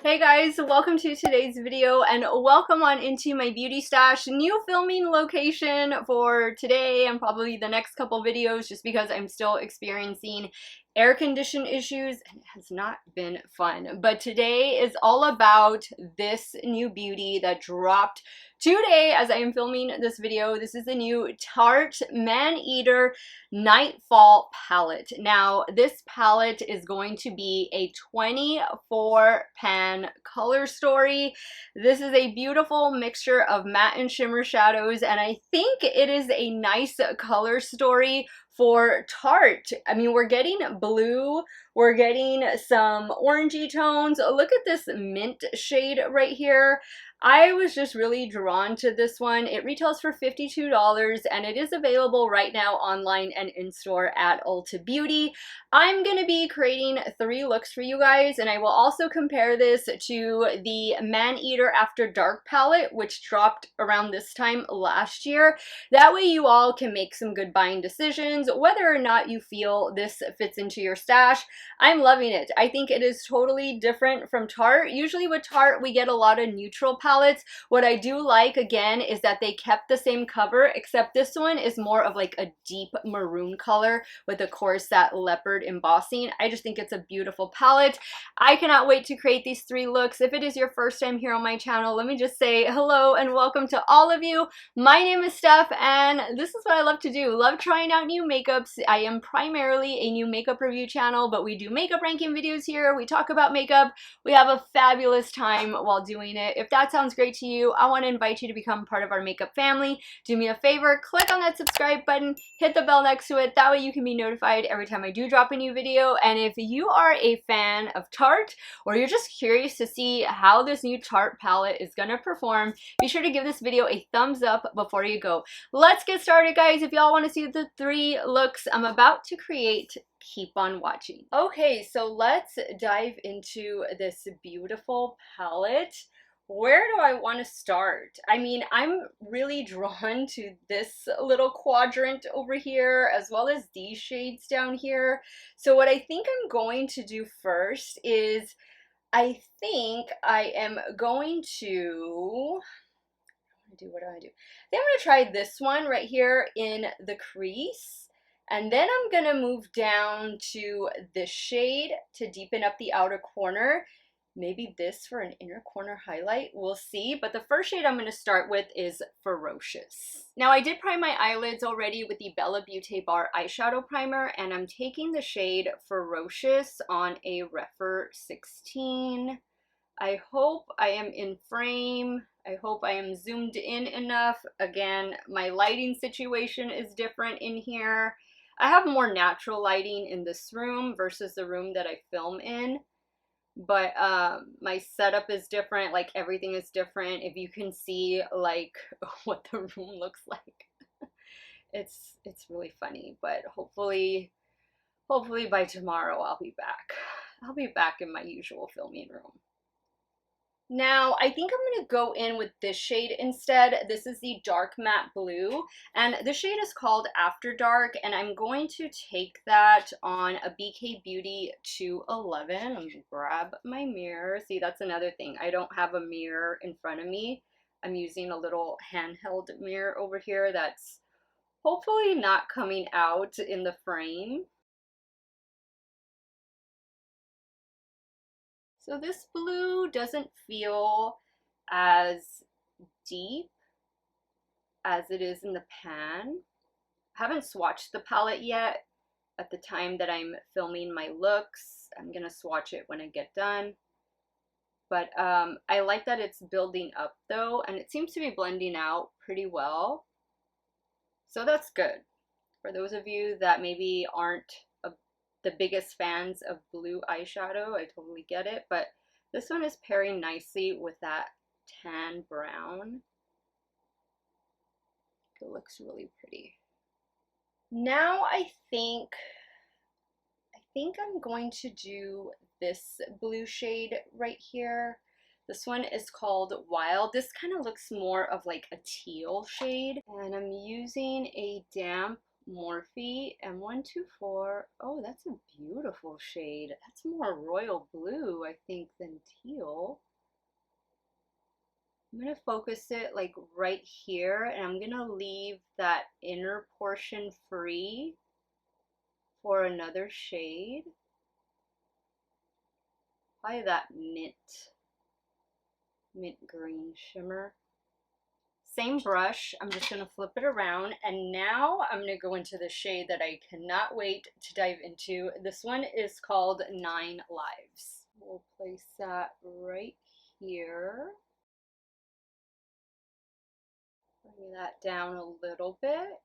Hey guys, welcome to today's video and welcome on into my beauty stash new filming location for today and probably the next couple videos, just because I'm still experiencing air condition issues and it has not been fun. But today is all about this new beauty that dropped today as I am filming this video. This is the new Tarte Maneater Nightfall palette. Now this palette is going to be a 24 pan color story. This is a beautiful mixture of matte and shimmer shadows, and I think it is a nice color story for Tarte. I mean, we're getting blue, we're getting some orangey tones. Look at this mint shade right here. I was just really drawn to this one. It retails for $52 and it is available right now online and in store at Ulta Beauty. I'm going to be creating 3 looks for you guys, and I will also compare this to the Maneater After Dark palette, which dropped around this time last year. That way you all can make some good buying decisions, whether or not you feel this fits into your stash. I'm loving it. I think it is totally different from Tarte. Usually with Tarte, we get a lot of neutral palettes. What I do like, again, is that they kept the same cover, except this one is more of like a deep maroon color with, of course, that leopard embossing. I just think it's a beautiful palette. I cannot wait to create these 3 looks. If it is your first time here on my channel, let me just say hello and welcome to all of you. My name is Steph and this is what I love to do. Love trying out new makeups. I am primarily a new makeup review channel, but we do makeup ranking videos here. We talk about makeup. We have a fabulous time while doing it. If that sounds great to you, I want to invite you to become part of our makeup family. Do me a favor, click on that subscribe button, hit the bell next to it. That way you can be notified every time I do drop a new video. And if you are a fan of Tarte, or you're just curious to see how this new Tarte palette is gonna perform, be sure to give this video a thumbs up before you go. Let's get started, guys. If y'all want to see the 3 looks I'm about to create, keep on watching. Okay, so let's dive into this beautiful palette. Where do I want to start? I mean, I'm really drawn to this little quadrant over here, as well as these shades down here. So what I think I'm going to do first is, I think I am going to what do I do? Then I'm going to try this one right here in the crease. And then I'm going to move down to this shade to deepen up the outer corner. Maybe this for an inner corner highlight, we'll see. But the first shade I'm going to start with is Ferocious. Now I did prime my eyelids already with the Bella Beaute Bar eyeshadow primer, and I'm taking the shade Ferocious on a Rephr 16. I hope I am in frame. I hope I am zoomed in enough. Again, my lighting situation is different in here. I have more natural lighting in this room versus the room that I film in. But my setup is different, like everything is different. If you can see like what the room looks like, it's really funny. But hopefully by tomorrow I'll be back. I'll be back in my usual filming room. Now, I think I'm going to go in with this shade instead. This is the dark matte blue, and the shade is called After Dark, and I'm going to take that on a BK Beauty 211. I'm going to grab my mirror. See, that's another thing. I don't have a mirror in front of me. I'm using a little handheld mirror over here that's hopefully not coming out in the frame. So this blue doesn't feel as deep as it is in the pan. I haven't swatched the palette yet at the time that I'm filming my looks. I'm gonna swatch it when I get done. But I like that it's building up though, and it seems to be blending out pretty well. So that's good. For those of you that maybe aren't the biggest fans of blue eyeshadow, I totally get it, but this one is pairing nicely with that tan brown. It looks really pretty. Now I think I'm going to do this blue shade right here. This one is called Wild. This kind of looks more of like a teal shade, and I'm using a damp Morphe M124. Oh, that's a beautiful shade. That's more royal blue, I think, than teal. I'm going to focus it like right here, and I'm going to leave that inner portion free for another shade. Probably that mint green shimmer. Same brush, I'm just going to flip it around, and now I'm going to go into the shade that I cannot wait to dive into. This one is called 9 Lives. We'll place that right here. Bring that down a little bit.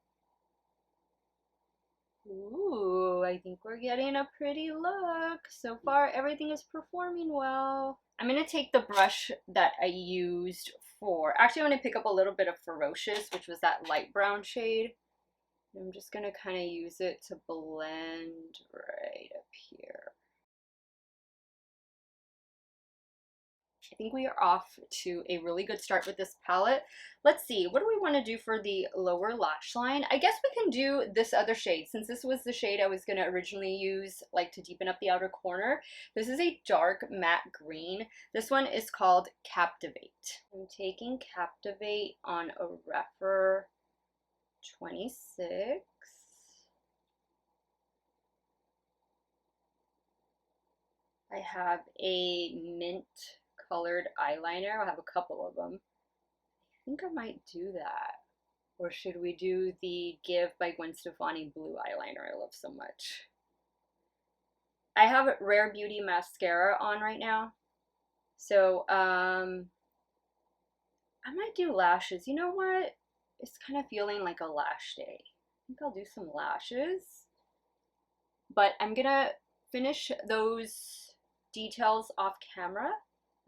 Ooh, I think we're getting a pretty look. So far, everything is performing well. I'm going to take the brush that I used for, actually I'm going to pick up a little bit of Ferocious, which was that light brown shade. I'm just going to kind of use it to blend right up here. I think we are off to a really good start with this palette. Let's see, what do we want to do for the lower lash line? I guess we can do this other shade, since this was the shade I was going to originally use, like to deepen up the outer corner. This is a dark matte green. This one is called Captivate. I'm taking Captivate on a Rephr 26. I have a mint colored eyeliner. I'll have a couple of them. I think I might do that. Or should we do the Give by Gwen Stefani blue eyeliner I love so much? I have Rare Beauty mascara on right now. So, I might do lashes. You know what? It's kind of feeling like a lash day. I think I'll do some lashes. But I'm gonna finish those details off camera.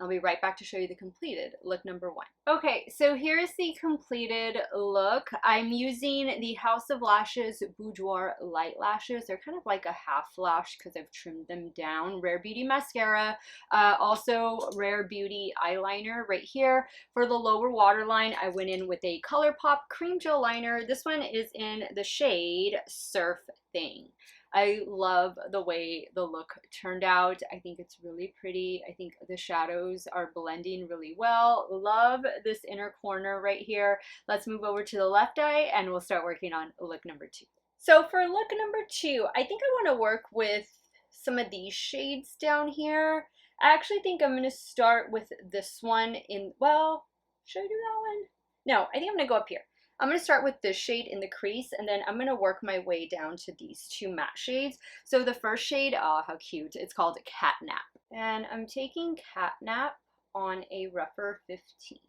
I'll be right back to show you the completed look number 1. Okay, so here's the completed look. I'm using the House of Lashes Boudoir Light Lashes. They're kind of like a half lash because I've trimmed them down. Rare Beauty mascara, also Rare Beauty eyeliner right here. For the lower waterline, I went in with a ColourPop cream gel liner. This one is in the shade Surf Thing. I love the way the look turned out. I think it's really pretty. I think the shadows are blending really well. Love this inner corner right here. Let's move over to the left eye and we'll start working on look number 2. So for look number 2, I think I want to work with some of these shades down here. I actually think I'm going to start with this one in, well, should I do that one? No, I think I'm going to go up here. I'm going to start with this shade in the crease, and then I'm going to work my way down to these 2 matte shades. So the first shade, oh, how cute, it's called Catnap. And I'm taking Catnap on a Rephr 15.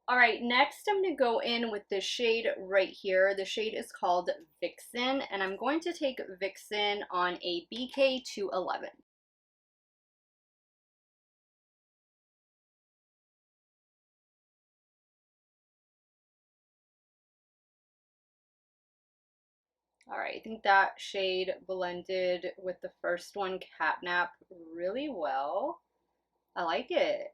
All right, next I'm going to go in with this shade right here. The shade is called Vixen, and I'm going to take Vixen on a BK 211. All right, I think that shade blended with the first one, Catnap, really well. I like it.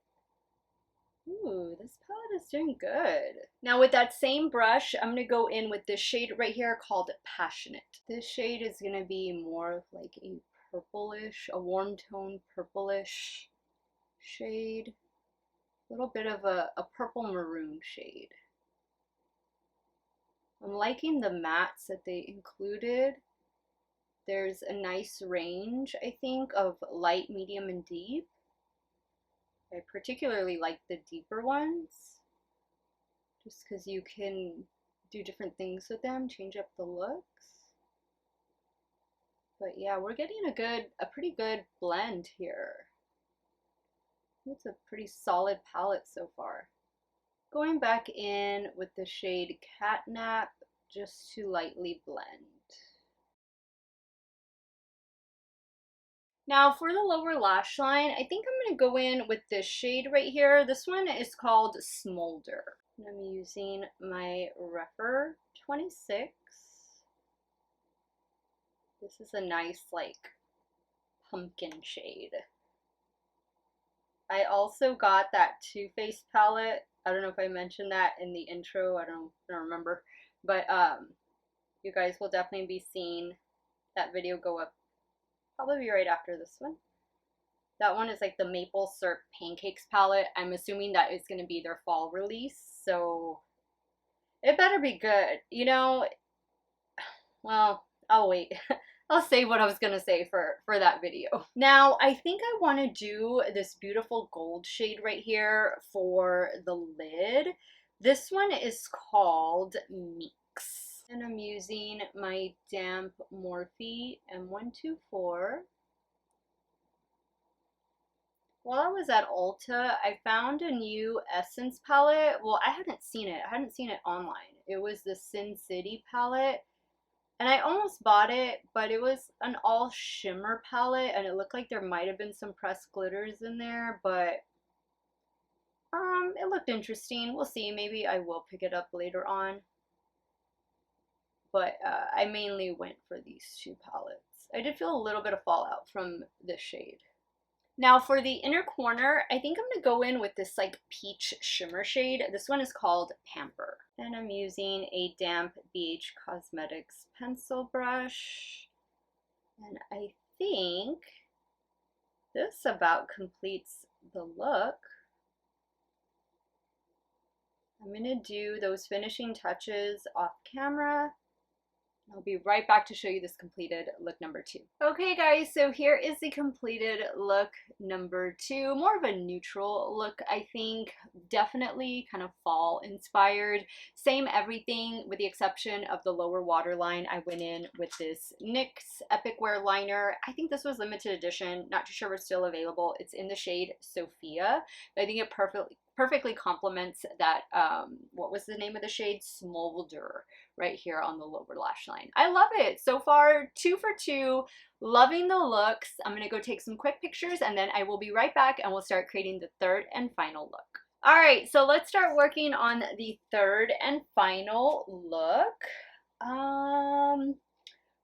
Ooh, this palette is doing good. Now with that same brush, I'm gonna go in with this shade right here called Passionate. This shade is gonna be more like a purplish, a warm tone purplish shade. A little bit of a purple maroon shade. I'm liking the mattes that they included. There's a nice range, I think, of light, medium, and deep. I particularly like the deeper ones, just because you can do different things with them, change up the looks. But yeah, we're getting a pretty good blend here. It's a pretty solid palette so far. Going back in with the shade Catnap just to lightly blend. Now for the lower lash line, I think I'm going to go in with this shade right here. This one is called Smolder. And I'm using my Rephr 26. This is a nice like pumpkin shade. I also got that Too Faced palette I don't know if I mentioned that in the intro. I don't remember. But you guys will definitely be seeing that video go up probably right after this one. That one is like the Maple Syrup Pancakes palette. I'm assuming that it's going to be their fall release, so it better be good. You know, well, I'll wait. I'll save what I was going to say for that video. Now, I think I want to do this beautiful gold shade right here for the lid. This one is called Meeks. And I'm using my damp Morphe M124. While I was at Ulta, I found a new Essence palette. Well, I hadn't seen it. I hadn't seen it online. It was the Sin City palette. And I almost bought it, but it was an all shimmer palette, and it looked like there might have been some pressed glitters in there, but it looked interesting. We'll see. Maybe I will pick it up later on. But I mainly went for these two palettes. I did feel a little bit of fallout from this shade. Now for the inner corner, I think I'm going to go in with this like peach shimmer shade. This one is called Pamper. And I'm using a damp BH Cosmetics pencil brush. And I think this about completes the look. I'm going to do those finishing touches off camera. I'll be right back to show you this completed look number 2. Okay guys, so here is the completed look number 2. More of a neutral look, I think. Definitely kind of fall inspired. Same everything with the exception of the lower waterline. I went in with this NYX Epic Wear liner. I think this was limited edition. Not too sure if it's still available. It's in the shade Sophia. But I think it perfectly complements that, what was the name of the shade? Smolder, right here on the lower lash line. I love it. So far, 2 for 2. Loving the looks. I'm going to go take some quick pictures and then I will be right back and we'll start creating the third and final look. All right, so let's start working on the third and final look.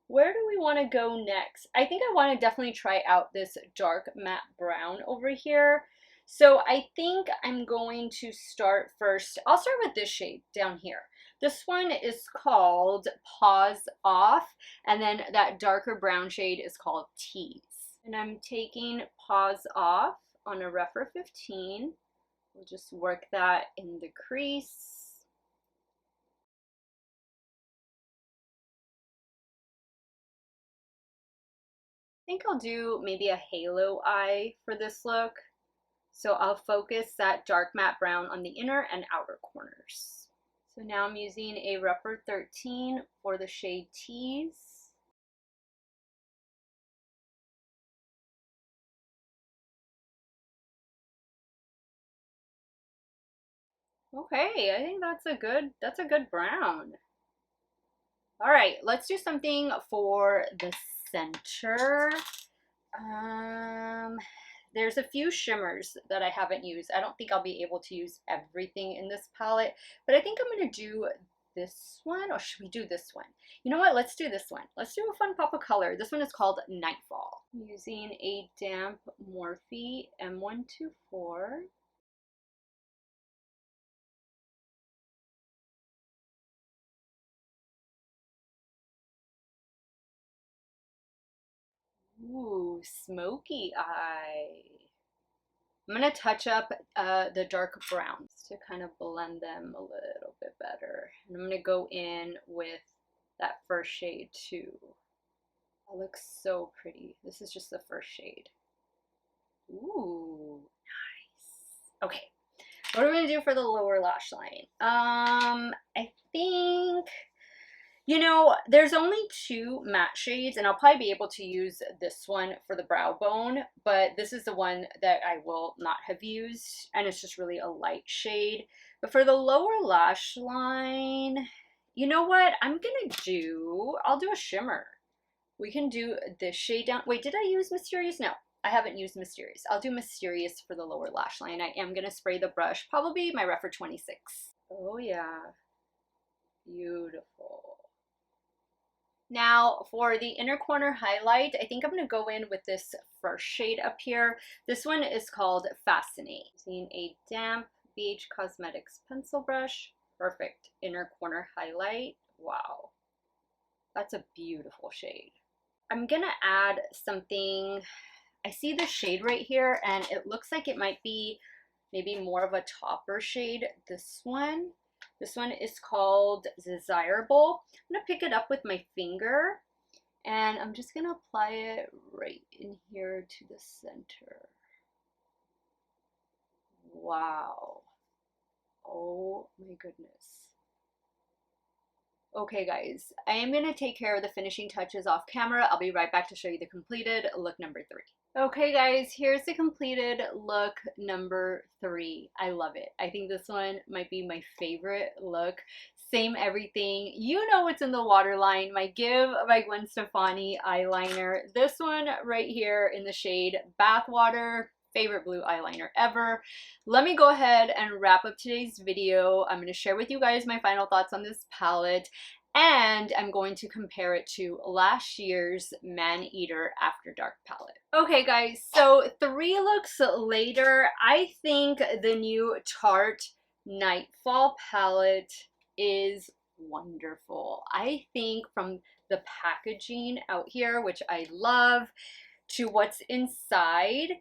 Where do we want to go next? I think I want to definitely try out this dark matte brown over here. So I think I'm going to start first. I'll start with this shade down here. This one is called Pause Off, and then that darker brown shade is called Tease. And I'm taking Pause Off on a Rephr 15. We'll just work that in the crease. I think I'll do maybe a halo eye for this look. So I'll focus that dark matte brown on the inner and outer corners. So now I'm using a Rephr 13 for the shade Tease. Okay, I think that's a good brown. All right, let's do something for the center. There's a few shimmers that I haven't used. I don't think I'll be able to use everything in this palette, but I think I'm going to do this one, or should we do this one? You know what? Let's do this one. Let's do a fun pop of color. This one is called Nightfall. I'm using a damp Morphe M124. Ooh, smoky eye. I'm going to touch up the dark browns to kind of blend them a little bit better. And I'm going to go in with that first shade too. That looks so pretty. This is just the first shade. Ooh, nice. Okay, what are we going to do for the lower lash line? I think, you know, there's only 2 matte shades, and I'll probably be able to use this one for the brow bone, but this is the one that I will not have used, and it's just really a light shade. But for the lower lash line, you know what? I'll do a shimmer. We can do this shade down. Wait, did I use Mysterious? No, I haven't used Mysterious. I'll do Mysterious for the lower lash line. I am going to spray the brush, probably my Rephr 26. Oh yeah, beautiful. Now for the inner corner highlight, I think I'm going to go in with this first shade up here. This one is called Fascinate. Using a damp BH Cosmetics pencil brush. Perfect. Inner corner highlight. Wow. That's a beautiful shade. I'm gonna add something. I see the shade right here and it looks like it might be maybe more of a topper shade. This one is called Desirable. I'm gonna pick it up with my finger and I'm just gonna apply it right in here to the center. Wow. Oh my goodness. Okay guys, I am going to take care of the finishing touches off camera. I'll be right back to show you the completed look number 3. Okay guys, here's the completed look number 3. I love it. I think this one might be my favorite look. Same everything. You know what's in the waterline. My Give by Gwen Stefani eyeliner. This one right here in the shade Bathwater. Favorite blue eyeliner ever. Let me go ahead and wrap up today's video. I'm going to share with you guys my final thoughts on this palette, and I'm going to compare it to last year's Maneater After Dark palette. Okay guys, so 3 looks later, I think the new Tarte Nightfall palette is wonderful. I think from the packaging out here, which I love, to what's inside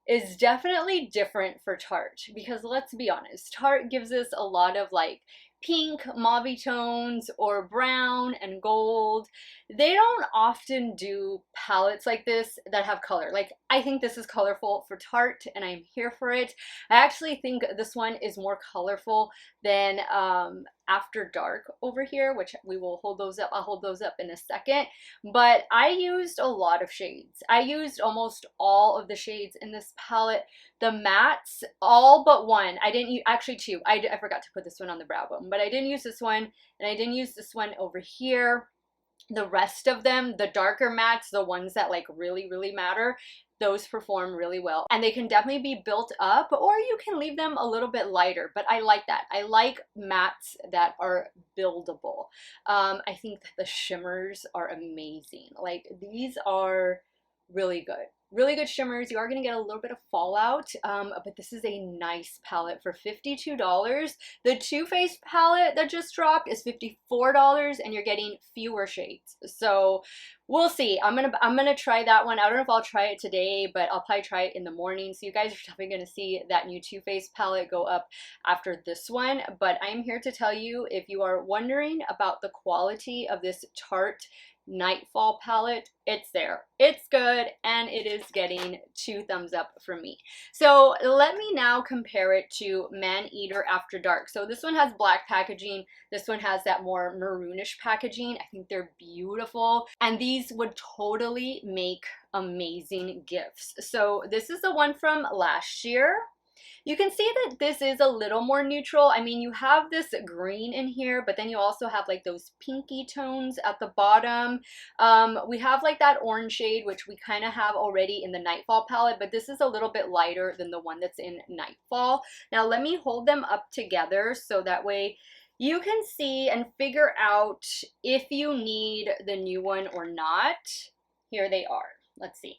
is definitely different for Tarte, because let's be honest, Tarte gives us a lot of like pink, mauve tones, or brown and gold. They don't often do palettes like this that have color. Like, I think this is colorful for Tarte and I'm here for it. I actually think this one is more colorful than After Dark over here, which we will hold those up. I'll hold those up in a second. But I used a lot of shades. I used almost all of the shades in this palette. The mattes, all but one. I didn't use, actually 2. I forgot to put this one on the brow bone, but I didn't use this one, and I didn't use this one over here. The rest of them, the darker mattes, the ones that like really matter, those perform really well, and they can definitely be built up, or you can leave them a little bit lighter, but I like that. I like mattes that are buildable. I think that the shimmers are amazing. Like, these are really good. Really good shimmers. You are going to get a little bit of fallout, but this is a nice palette for $52. The Too Faced palette that just dropped is $54, and you're getting fewer shades. So we'll see. I'm gonna try that one. I don't know if I'll try it today, but I'll probably try it in the morning. So you guys are definitely going to see that new Too Faced palette go up after this one. But I'm here to tell you, if you are wondering about the quality of this Tarte Nightfall palette, it's there. It's good, and it is getting 2 thumbs up from me. So let me now compare it to Maneater After Dark. So this one has black packaging. This one has that more maroonish packaging. I think they're beautiful, and these would totally make amazing gifts. So this is the one from last year. You can see that this is a little more neutral. I mean, you have this green in here, but then you also have like those pinky tones at the bottom. We have like that orange shade, which we kind of have already in the Nightfall palette, but this is a little bit lighter than the one that's in Nightfall. Now let me hold them up together so that way you can see and figure out if you need the new one or not. Here they are. Let's see.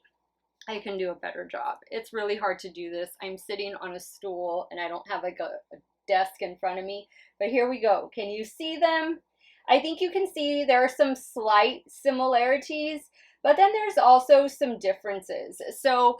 I can do a better job. It's really hard to do this. I'm sitting on a stool and I don't have like a desk in front of me, but here we go. Can you see them? I think you can see there are some slight similarities, but then there's also some differences. So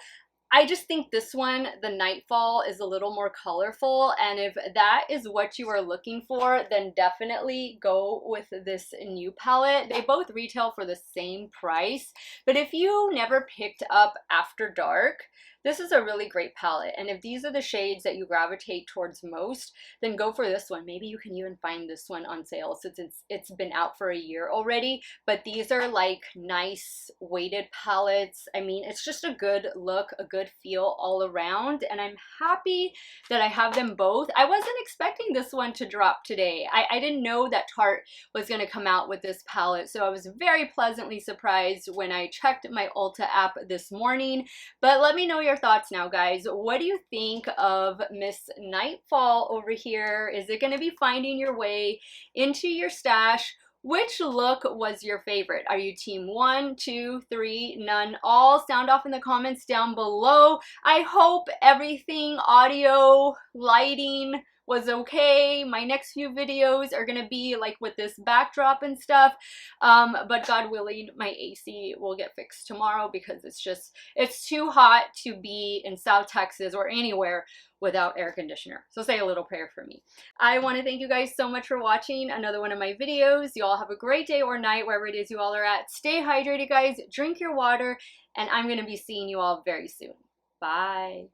I just think this one, the Nightfall, is a little more colorful, and if that is what you are looking for, then definitely go with this new palette. They both retail for the same price, but if you never picked up After Dark, this is a really great palette, and if these are the shades that you gravitate towards most, then go for this one. Maybe you can even find this one on sale since it's been out for a year already, but these are like nice weighted palettes. I mean, it's just a good look, a good feel all around, and I'm happy that I have them both. I wasn't expecting this one to drop today. I didn't know that Tarte was going to come out with this palette, so I was very pleasantly surprised when I checked my Ulta app this morning. But let me know your thoughts now, guys. What do you think of Miss Nightfall over here? Is it going to be finding your way into your stash? Which look was your favorite? Are you team 1, 2, 3, none, all? Sound off in the comments down below. I hope everything, audio, lighting, was okay. My next few videos are gonna be like with this backdrop and stuff, but God willing, my AC will get fixed tomorrow because it's too hot to be in South Texas or anywhere without air conditioner. So say a little prayer for me. I want to thank you guys so much for watching another one of my videos. You all have a great day or night wherever it is you all are at. Stay hydrated, guys. Drink your water, and I'm going to be seeing you all very soon. Bye.